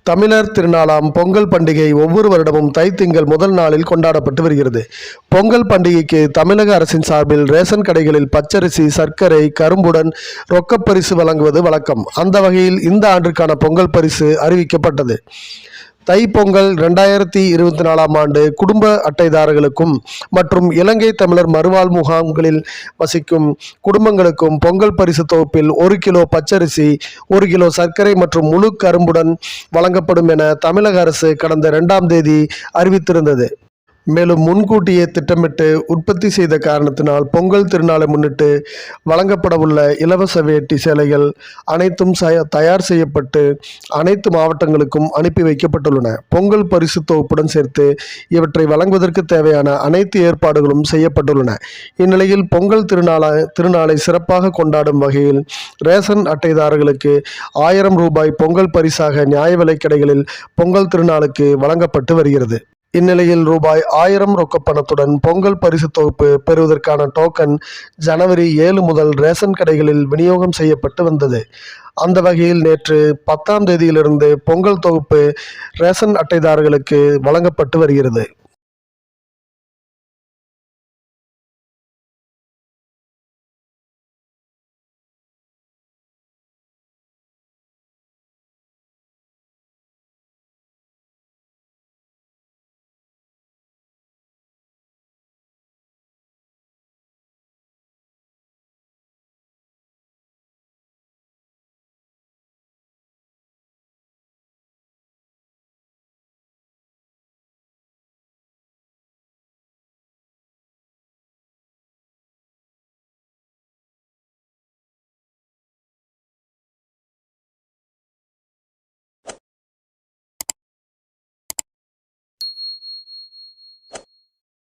தமிழர் திருநாளாம் பொங்கல் பண்டிகை ஒவ்வொரு வருடமும் தைத்திங்கள் முதல் நாளில் கொண்டாடப்பட்டு வருகிறது. பொங்கல் பண்டிகைக்கு தமிழக அரசின் சார்பில் ரேஷன் கடைகளில் பச்சரிசி, சர்க்கரை, கரும்புடன் ரொக்கப்பரிசு வழங்குவது வழக்கம். அந்த வகையில் இந்த ஆண்டிற்கான பொங்கல் பரிசு அறிவிக்கப்பட்டது. தைப்பொங்கல் 2024 ஆண்டு குடும்ப அட்டைதாரர்களுக்கும் மற்றும் இலங்கை தமிழர் மறுவாழ் முகாம்களில் வசிக்கும் குடும்பங்களுக்கும் பொங்கல் பரிசு தொகுப்பில் 1 கிலோ பச்சரிசி, 1 கிலோ சர்க்கரை மற்றும் முழு கரும்புடன் வழங்கப்படும் என தமிழக அரசு கடந்த 2ஆம் தேதி அறிவித்திருந்தது. மேலும் முன்கூட்டியே திட்டமிட்டு உற்பத்தி செய்த காரணத்தினால் பொங்கல் திருநாளை முன்னிட்டு வழங்கப்படவுள்ள இலவச வேட்டி சேலைகள் அனைத்தும் தயார் செய்யப்பட்டு அனைத்து மாவட்டங்களுக்கும் அனுப்பி வைக்கப்பட்டுள்ளன. பொங்கல் பரிசு தொகுப்புடன் சேர்த்து இவற்றை வழங்குவதற்கு தேவையான அனைத்து ஏற்பாடுகளும் செய்யப்பட்டுள்ளன. இந்நிலையில் பொங்கல் திருநாளை சிறப்பாக கொண்டாடும் வகையில் ரேஷன் அட்டைதாரர்களுக்கு 1000 ரூபாய் பொங்கல் பரிசாக நியாய விலைக் கடைகளில் பொங்கல் திருநாளுக்கு வழங்கப்பட்டு வருகிறது. இந்நிலையில் ரூபாய் 1000 ரொக்கப்பணத்துடன் பொங்கல் பரிசு தொகுப்பு பெறுவதற்கான டோக்கன் ஜனவரி 7 முதல் ரேஷன் கடைகளில் விநியோகம் செய்யப்பட்டு வந்தது. அந்த வகையில் நேற்று 10ஆம் தேதியிலிருந்து பொங்கல் தொகுப்பு ரேஷன் அட்டைதாரர்களுக்கு வழங்கப்பட்டு வருகிறது.